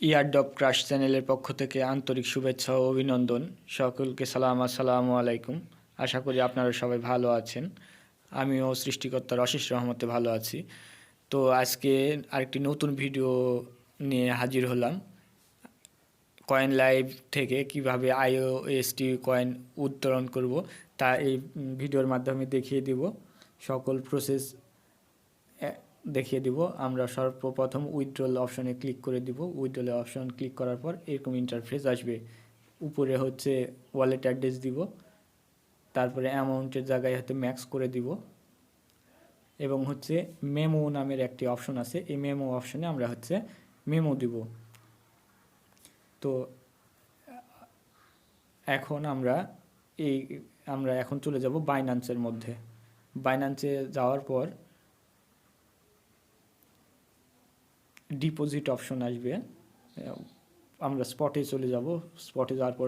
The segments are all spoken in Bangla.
ইয়ারড্রপ ক্রাশ চ্যানেলের পক্ষ থেকে আন্তরিক শুভেচ্ছা ও অভিনন্দন। সকলকে সালাম, আসসালামু আলাইকুম। আশা করি আপনারা সবাই ভালো আছেন। আমিও সৃষ্টিকর্তার অশেষ রহমতে ভালো আছি। তো আজকে আরেকটি নতুন ভিডিও নিয়ে হাজির হলাম। কয়েন লাইভ থেকে কিভাবে আইওএসটি কয়েন উত্তোলন করব তা এই ভিডিওর মাধ্যমে দেখিয়ে দিব। সকল প্রসেস দেখিয়ে দিব। আমরা সর্বপ্রথম উইথড্রল অপশনে ক্লিক করে দিব। উইথড্রল অপশন ক্লিক করার পর এরকম ইন্টারফেস আসবে। উপরে হচ্ছে ওয়ালেট অ্যাড্রেস দিব, তারপরে অ্যামাউন্টের জায়গায় হয়তো ম্যাক্স করে দিব এবং হচ্ছে মেমো নামের একটি অপশন আছে। এই মেমো অপশনে আমরা হচ্ছে মেমো দিব। তো এখন আমরা এখন চলে যাব বাইন্যান্সের মধ্যে। বাইন্যান্সে যাওয়ার পর ডিপোজিট অপশন আসবে। আমরা স্পটে চলে যাব। স্পটে যাওয়ার পর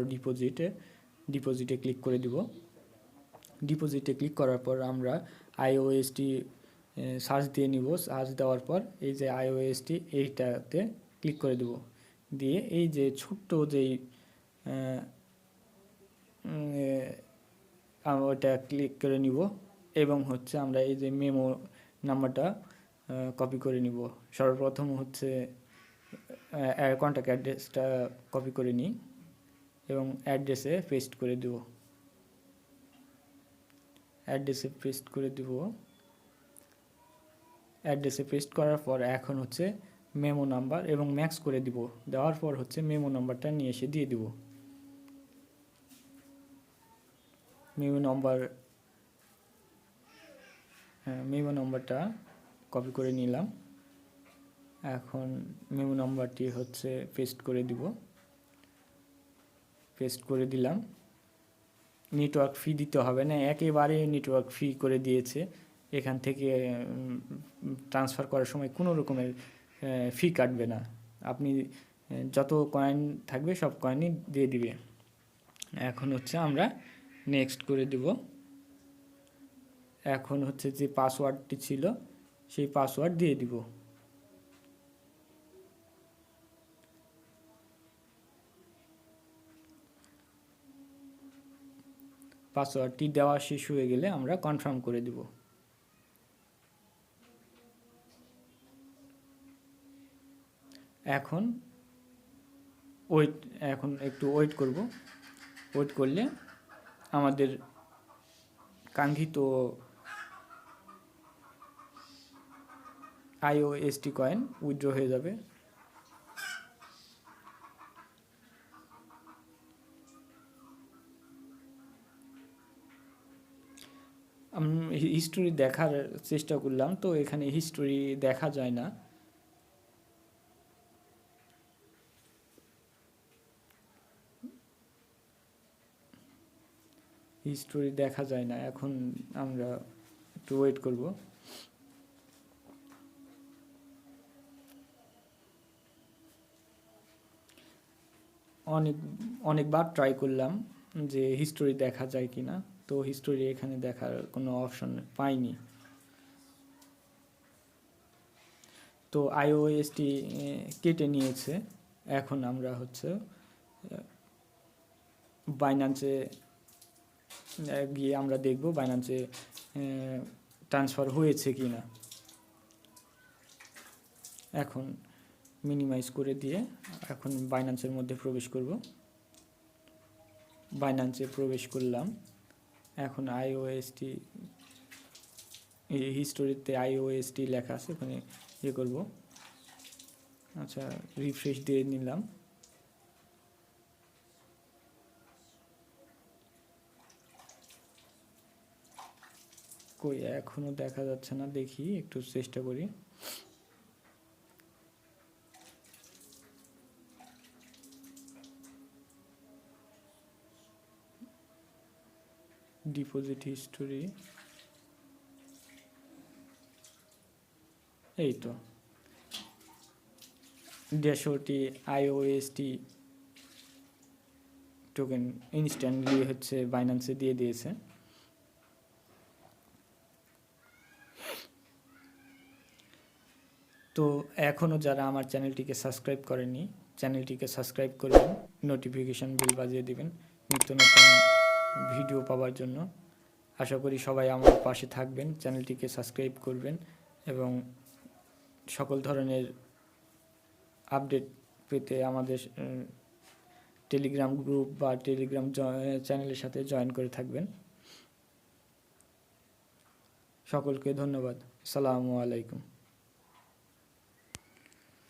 ডিপোজিটে ক্লিক করে দিব। ডিপোজিটে ক্লিক করার পর আমরা আইওএসটি সার্চ দিয়ে নিব। সার্চ দেওয়ার পর এই যে আইওএসটি এইটাতে ক্লিক করে দেব। দিয়ে এই যে ছোট্ট যেই ওইটা ক্লিক করে নিব এবং হচ্ছে আমরা এই যে মেমো নাম্বারটা কপি করে নিব। সর্বপ্রথম হচ্ছে কন্ট্যাক্ট অ্যাড্রেসটা কপি করে নিই এবং অ্যাড্রেসে পেস্ট করে দেব। অ্যাড্রেসে পেস্ট করার পর এখন হচ্ছে মেমো নাম্বার এবং ম্যাক্স করে দিব। দেওয়ার পর হচ্ছে মেমো নাম্বারটা নিয়ে এসে দিয়ে দিব। মেমো নাম্বারটা কপি করে নিলাম। এখন মেমো নাম্বারটি হচ্ছে পেস্ট করে দিলাম। নেটওয়ার্ক ফি দিতে হবে না, একেবারে নেটওয়ার্ক ফি করে দিয়েছে। এখান থেকে ট্রান্সফার করার সময় কোনো রকমের ফি কাটবে না। আপনি যত কয়েন থাকবে সব কয়েনই দিয়ে দিবে। এখন হচ্ছে আমরা নেক্সট করে দেব। এখন হচ্ছে যে পাসওয়ার্ডটি ছিল সেই পাসওয়ার্ড দিয়ে দিব। পাসওয়ার্ডটি দেওয়া শেষ হয়ে গেলে আমরা কনফার্ম করে দিব। এখন একটু ওয়েট করব। ওয়েট করলে আমাদের কাঙ্ক্ষিত আইওএসটি কয়েন উইথড্র হয়ে যাবে। আমি হিস্টোরি দেখার চেষ্টা করলাম, তো এখানে হিস্টোরি দেখা যায় না। এখন আমরা একটু ওয়েট করব। অনেকবার ট্রাই করলাম যে হিস্টোরি দেখা যায় কিনা, তো হিস্টোরি এখানে দেখার কোনো অপশন পাইনি। তো আইওএসটি কেটে নিয়েছে। এখন আমরা হচ্ছে বাইন্যান্সে গিয়ে আমরা দেখব বাইন্যান্সে ট্রান্সফার হয়েছে কিনা। এখন মিনিমাইজ করে দিয়ে এখন বাইন্যান্সের মধ্যে প্রবেশ করব। বাইন্যান্সে প্রবেশ করলাম। এখন আইওএসটি হিস্টোরিতে আইওএসটি লেখা আছে, ওখানে ইয়ে করব। আচ্ছা, রিফ্রেশ দিয়ে নিলাম। কই এখনো দেখা যাচ্ছে না, দেখি একটু চেষ্টা করি। ডিপোজিট হিস্টোরি, এই তো ড্যাশবোর্ডটি আইওএসটি টোকেন ইনস্ট্যান্টলি হচ্ছে বাইন্যান্সে দিয়ে দিয়েছে। তো এখনও যারা আমার চ্যানেলটিকে সাবস্ক্রাইব করেনি, চ্যানেলটিকে সাবস্ক্রাইব করবেন, নোটিফিকেশন বেল বাজিয়ে দিবেন নিত্য নতুন ভিডিও পাওয়ার জন্য। আশা করি সবাই আমার পাশে থাকবেন, চ্যানেলটিকে সাবস্ক্রাইব করবেন এবং সকল ধরনের আপডেট পেতে আমাদের টেলিগ্রাম গ্রুপ বা টেলিগ্রাম চ্যানেলের সাথে জয়েন করে থাকবেন। সকলকে ধন্যবাদ। আসসালামু আলাইকুম।